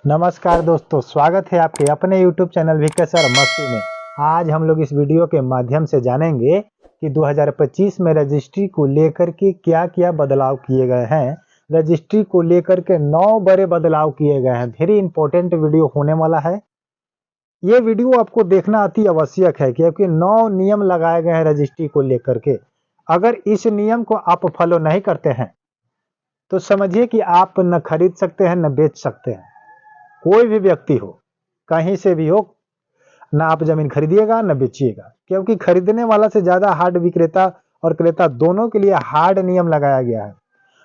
नमस्कार दोस्तों, स्वागत है आपके अपने YouTube चैनल विकास और मस्ती में। आज हम लोग इस वीडियो के माध्यम से जानेंगे कि 2025 में रजिस्ट्री को लेकर के क्या-क्या बदलाव किए गए हैं। रजिस्ट्री को लेकर के 9 बड़े बदलाव किए गए हैं। वेरी इंपॉर्टेंट वीडियो होने वाला है। ये वीडियो आपको देखना अति आवश्यक है क्योंकि 9 नियम लगाए गए हैं रजिस्ट्री को लेकर के। अगर इस नियम को आप फॉलो नहीं करते हैं, तो समझिए कि आप न खरीद सकते हैं, न बेच सकते हैं। कोई भी व्यक्ति हो, कहीं से भी हो, ना आप ज़मीन खरीदिएगा, ना बेचिएगा, क्योंकि खरीदने वाला से ज़्यादा हार्ड विक्रेता और क्रेता दोनों के लिए हार्ड नियम लगाया गया है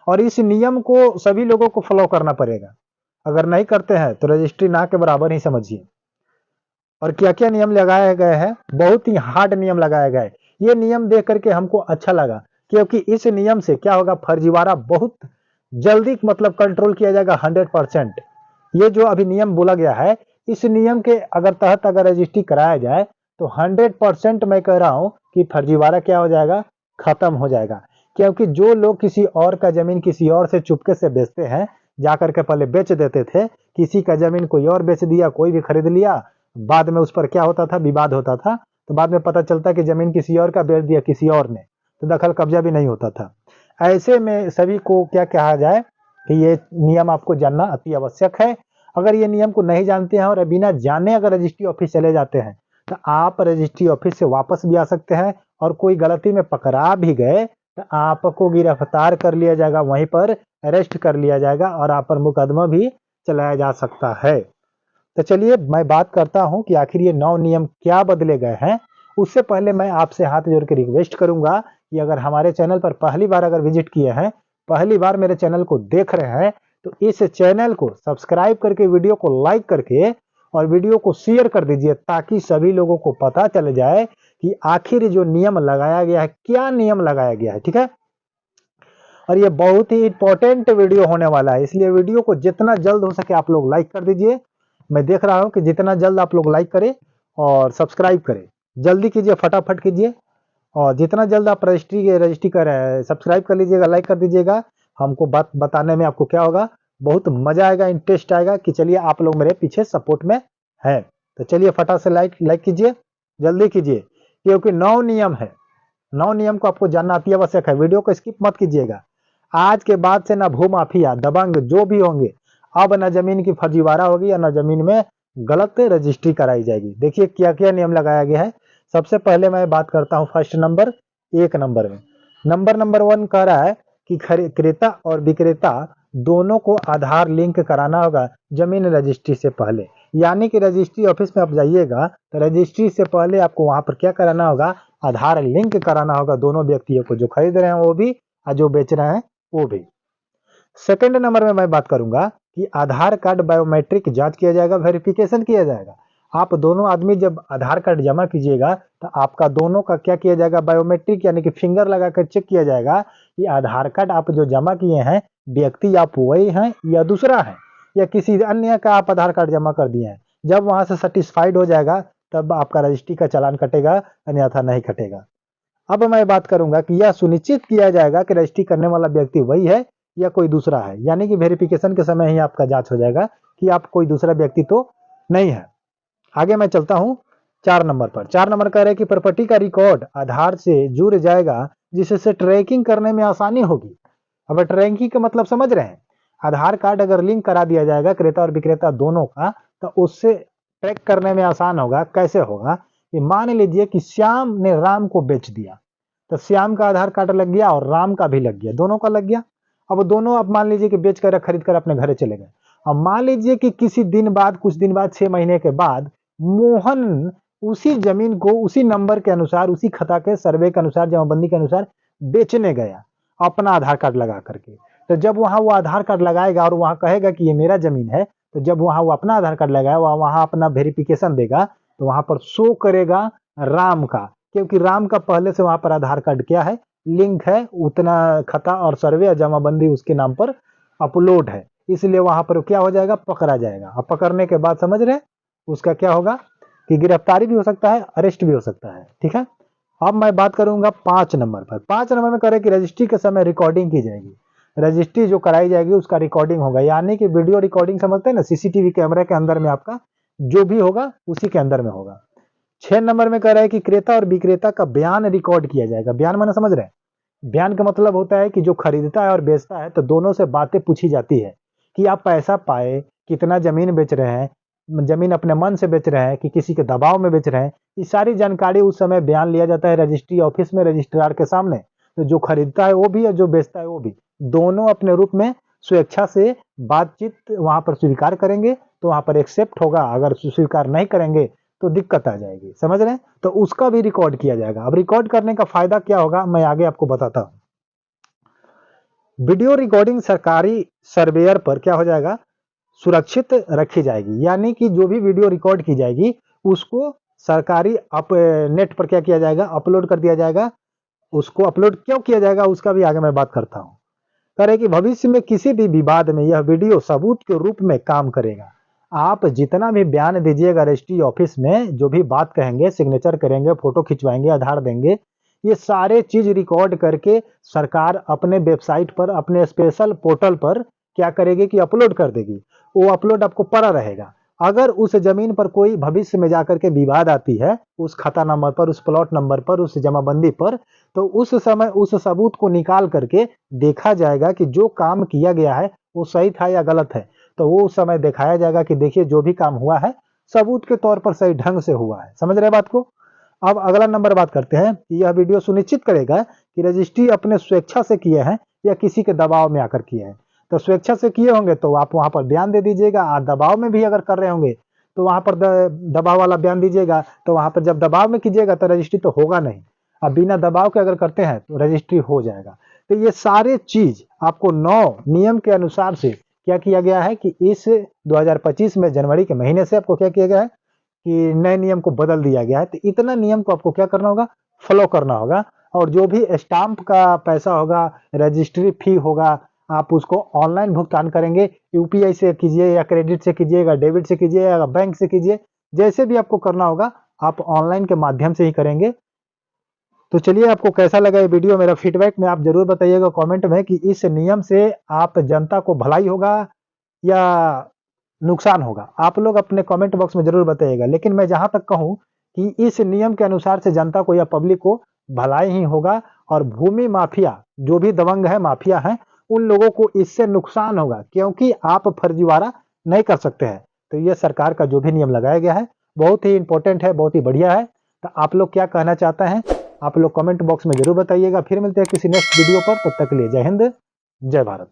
और इस नियम को सभी लोगों को फॉलो करना पड़ेगा। अगर नहीं करते हैं, तो रजिस्ट्री ना के बराबर ही समझिए। और क्या-क्या नियम लगाए गए हैं, बहुत ही हार्ड नियम लगाया गया है। ये नियम देख कर के हमको अच्छा लगा क्योंकि इस नियम से क्या होगा, फर्जीवाड़ा बहुत जल्दी मतलब कंट्रोल किया जाएगा 100%। ये जो अभी नियम बोला गया है, इस नियम के तहत अगर रजिस्ट्री कराया जाए, तो 100% मैं कह रहा हूँ कि फर्जीवाड़ा क्या हो जाएगा, खत्म हो जाएगा। क्योंकि जो लोग किसी और का ज़मीन किसी और से चुपके से बेचते हैं, जाकर के पहले बेच देते थे, किसी का ज़मीन कोई और बेच दिया, कोई भी खरीद लिया, बाद में उस पर क्या होता था, विवाद होता था, तो बाद में पता चलता कि ज़मीन किसी और का बेच दिया किसी और ने, तो दखल कब्जा भी नहीं होता था। ऐसे में सभी को क्या कहा जाए कि ये नियम आपको जानना अति आवश्यक है। अगर ये नियम को नहीं जानते हैं और बिना जाने अगर रजिस्ट्री ऑफिस चले जाते हैं, तो आप रजिस्ट्री ऑफिस से वापस भी आ सकते हैं और कोई गलती में पकड़ा भी गए, तो आपको गिरफ्तार कर लिया जाएगा, वहीं पर अरेस्ट कर लिया जाएगा और आप पर मुकदमा भी चलाया जा सकता है। तो चलिए मैं बात करता हूं कि आखिर ये 9 नियम क्या बदले गए हैं। उससे पहले मैं आपसे हाथ जोड़ के रिक्वेस्ट करूंगा कि अगर हमारे चैनल पर पहली बार अगर विजिट किए हैं, पहली बार मेरे चैनल को देख रहे हैं, तो इस चैनल को सब्सक्राइब करके वीडियो को लाइक करके और वीडियो को शेयर कर दीजिए ताकि सभी लोगों को पता चल जाए कि आखिर जो नियम लगाया गया है, क्या नियम लगाया गया है। ठीक है, और ये बहुत ही इंपॉर्टेंट वीडियो होने वाला है, इसलिए वीडियो को जितना जल्द हो सके आप लोग लाइक कर दीजिए। मैं देख रहा हूं कि जितना जल्द आप लोग लाइक करें और सब्सक्राइब करें, जल्दी कीजिए, फटाफट कीजिए। और जितना जल्द आप रजिस्ट्री कर सब्सक्राइब कर लीजिएगा, लाइक कर दीजिएगा, हमको बात बताने में आपको क्या होगा, बहुत मजा आएगा, इंटरेस्ट आएगा कि चलिए आप लोग मेरे पीछे सपोर्ट में है। तो चलिए फटाफट से लाइक कीजिए, जल्दी कीजिए, क्योंकि 9 नियम है। 9 नियम को आपको जानना अति आवश्यक है। वीडियो को स्किप मत कीजिएगा। आज के बाद से ना भू माफिया, दबंग जो भी होंगे, अब ना जमीन की फर्जीवाड़ा होगी या ना जमीन में गलत रजिस्ट्री कराई जाएगी। देखिए क्या क्या नियम लगाया गया है। सबसे पहले मैं बात करता हूं फर्स्ट नंबर, 1 नंबर में। नंबर 1 कह रहा है कि क्रेता और विक्रेता दोनों को आधार लिंक कराना होगा जमीन रजिस्ट्री से पहले। यानी कि रजिस्ट्री ऑफिस में आप जाइएगा, तो रजिस्ट्री से पहले आपको वहां पर क्या कराना होगा, आधार लिंक कराना होगा दोनों व्यक्तियों को, जो खरीद रहे हैं वो भी और जो बेच रहे हैं वो भी। सेकंड नंबर में मैं बात करूंगा कि आधार कार्ड बायोमेट्रिक जांच किया जाएगा, वेरिफिकेशन किया जाएगा। आप दोनों आदमी जब आधार कार्ड जमा कीजिएगा, तो आपका दोनों का क्या किया जाएगा, बायोमेट्रिक यानी कि फिंगर लगाकर चेक किया जाएगा कि आधार कार्ड आप जो जमा किए हैं, व्यक्ति आप वही हैं या दूसरा है, या किसी अन्य का आप आधार कार्ड जमा कर दिए हैं। जब वहां से सेटिस्फाइड हो जाएगा, तब आपका रजिस्ट्री का चालान कटेगा, अन्यथा नहीं कटेगा। अब मैं बात करूंगा कि यह सुनिश्चित किया जाएगा कि रजिस्ट्री करने वाला व्यक्ति वही है या कोई दूसरा है। यानी कि वेरिफिकेशन के समय ही आपका जांच हो जाएगा कि आप कोई दूसरा व्यक्ति तो नहीं है। आगे मैं चलता हूं 4 नंबर पर। 4 नंबर कह रहे हैं कि प्रॉपर्टी का रिकॉर्ड आधार से जुड़ जाएगा, जिससे ट्रैकिंग करने में आसानी होगी। अब ट्रैकिंग का मतलब समझ रहे हैं। आधार कार्ड अगर लिंक करा दिया जाएगा क्रेता और विक्रेता दोनों का, तो उससे ट्रैक करने में आसान होगा। कैसे होगा कि मान लीजिए कि श्याम ने राम को बेच दिया, तो श्याम का आधार कार्ड लग गया और राम का भी लग गया, दोनों का लग गया। अब दोनों अब मान लीजिए कि बेच कर खरीद कर अपने घरे चले गए। अब मान लीजिए कि किसी दिन बाद, कुछ दिन बाद, 6 महीने के बाद मोहन उसी जमीन को उसी नंबर के अनुसार, उसी खता के सर्वे के अनुसार, जमाबंदी के अनुसार बेचने गया अपना आधार कार्ड लगा करके। तो जब वहां वो आधार कार्ड लगाएगा और वहां कहेगा कि ये मेरा जमीन है, तो जब वहां वो अपना आधार कार्ड लगाएगा, वहां अपना वेरिफिकेशन देगा, तो वहां पर शो करेगा राम का, क्योंकि राम का पहले से वहां पर आधार कार्ड क्या है, लिंक है, उतना खता और सर्वे और जमाबंदी उसके नाम पर अपलोड है। इसलिए वहां पर क्या हो जाएगा, पकड़ा जाएगा। अब पकड़ने के बाद समझ रहे, उसका क्या होगा कि गिरफ्तारी भी हो सकता है, अरेस्ट भी हो सकता है। ठीक है, अब मैं बात करूंगा 5 नंबर पर। 5 नंबर में कह रहे कि रजिस्ट्री के समय रिकॉर्डिंग की जाएगी। रजिस्ट्री जो कराई जाएगी उसका रिकॉर्डिंग होगा, यानी कि वीडियो रिकॉर्डिंग समझते हैं ना, सीसीटीवी कैमरे के अंदर में आपका जो भी होगा उसी के अंदर में होगा। 6 नंबर में कह रहा है कि क्रेता और विक्रेता का बयान रिकॉर्ड किया जाएगा। बयान माने समझ रहे हैं? बयान का मतलब होता है कि जो खरीदता है और बेचता है तो दोनों से बातें पूछी जाती है कि आप पैसा पाए, कितना जमीन बेच रहे हैं, जमीन अपने मन से बेच रहे हैं कि किसी के दबाव में बेच रहे हैं, ये सारी जानकारी उस समय बयान लिया जाता है रजिस्ट्री ऑफिस में रजिस्ट्रार के सामने। तो जो खरीदता है वो भी और जो बेचता है वो भी, दोनों अपने रूप में स्वेच्छा से बातचीत वहां पर स्वीकार करेंगे तो वहां पर एक्सेप्ट होगा, अगर स्वीकार नहीं करेंगे तो दिक्कत आ जाएगी। समझ रहे हैं? तो उसका भी रिकॉर्ड किया जाएगा। अब रिकॉर्ड करने का फायदा क्या होगा मैं आगे आपको बताता हूं। वीडियो रिकॉर्डिंग सरकारी सर्वेयर पर क्या हो जाएगा, सुरक्षित रखी जाएगी, यानी कि जो भी वीडियो रिकॉर्ड की जाएगी उसको सरकारी नेट पर क्या किया जाएगा, अपलोड कर दिया जाएगा। उसको अपलोड क्यों किया जाएगा उसका भी आगे मैं बात करता हूं। कह रहे कि भविष्य में किसी भी विवाद में यह वीडियो सबूत के रूप में काम करेगा। आप जितना भी बयान दीजिएगा रजिस्ट्री ऑफिस में, जो भी बात कहेंगे, सिग्नेचर करेंगे, फोटो खिंचवाएंगे, आधार देंगे, ये सारे चीज रिकॉर्ड करके सरकार अपने वेबसाइट पर, अपने स्पेशल पोर्टल पर क्या करेगी कि अपलोड कर देगी। वो अपलोड आपको पड़ा रहेगा। अगर उस जमीन पर कोई भविष्य में जाकर के विवाद आती है, उस खाता नंबर पर, उस प्लॉट नंबर पर, उस जमाबंदी पर, तो उस समय उस सबूत को निकाल करके देखा जाएगा कि जो काम किया गया है वो सही था या गलत है। तो वो उस समय दिखाया जाएगा कि देखिए जो भी काम हुआ है सबूत के तौर पर सही ढंग से हुआ है। समझ रहे बात को? अब अगला नंबर बात करते हैं कि यह वीडियो सुनिश्चित करेगा कि रजिस्ट्री अपने स्वेच्छा से किए हैं या किसी के दबाव में आकर किए हैं। तो स्वेच्छा से किए होंगे तो आप वहां पर बयान दे दीजिएगा, दबाव में भी अगर कर रहे होंगे तो वहां पर दबाव वाला बयान दीजिएगा। तो वहां पर जब दबाव में कीजिएगा तो रजिस्ट्री तो होगा नहीं, अब बिना दबाव के अगर करते हैं तो रजिस्ट्री हो जाएगा। तो ये सारे चीज आपको 9 नियम के अनुसार से क्या किया गया है कि इस 2025 में जनवरी के महीने से आपको क्या किया गया है कि नए नियम को बदल दिया गया है। तो इतना नियम को आपको क्या करना होगा, फॉलो करना होगा। और जो भी स्टाम्प का पैसा होगा, रजिस्ट्री फी होगा, आप उसको ऑनलाइन भुगतान करेंगे। यूपीआई से कीजिए या क्रेडिट से कीजिएगा, डेबिट से कीजिए या बैंक से कीजिए, जैसे भी आपको करना होगा आप ऑनलाइन के माध्यम से ही करेंगे। तो चलिए आपको कैसा लगा ये वीडियो, मेरा फीडबैक में आप जरूर बताइएगा कमेंट में कि इस नियम से आप जनता को भलाई होगा या नुकसान होगा। आप लोग अपने कमेंट बॉक्स में जरूर बताइएगा। लेकिन मैं जहां तक कहूं कि इस नियम के अनुसार से जनता को या पब्लिक को भलाई ही होगा, और भूमि माफिया जो भी दबंग है, माफिया है, उन लोगों को इससे नुकसान होगा, क्योंकि आप फर्जीवाड़ा नहीं कर सकते हैं। तो ये सरकार का जो भी नियम लगाया गया है बहुत ही इंपॉर्टेंट है, बहुत ही बढ़िया है। तो आप लोग क्या कहना चाहते हैं आप लोग कमेंट बॉक्स में जरूर बताइएगा। फिर मिलते हैं किसी नेक्स्ट वीडियो पर, तब तक के लिए जय हिंद, जय भारत।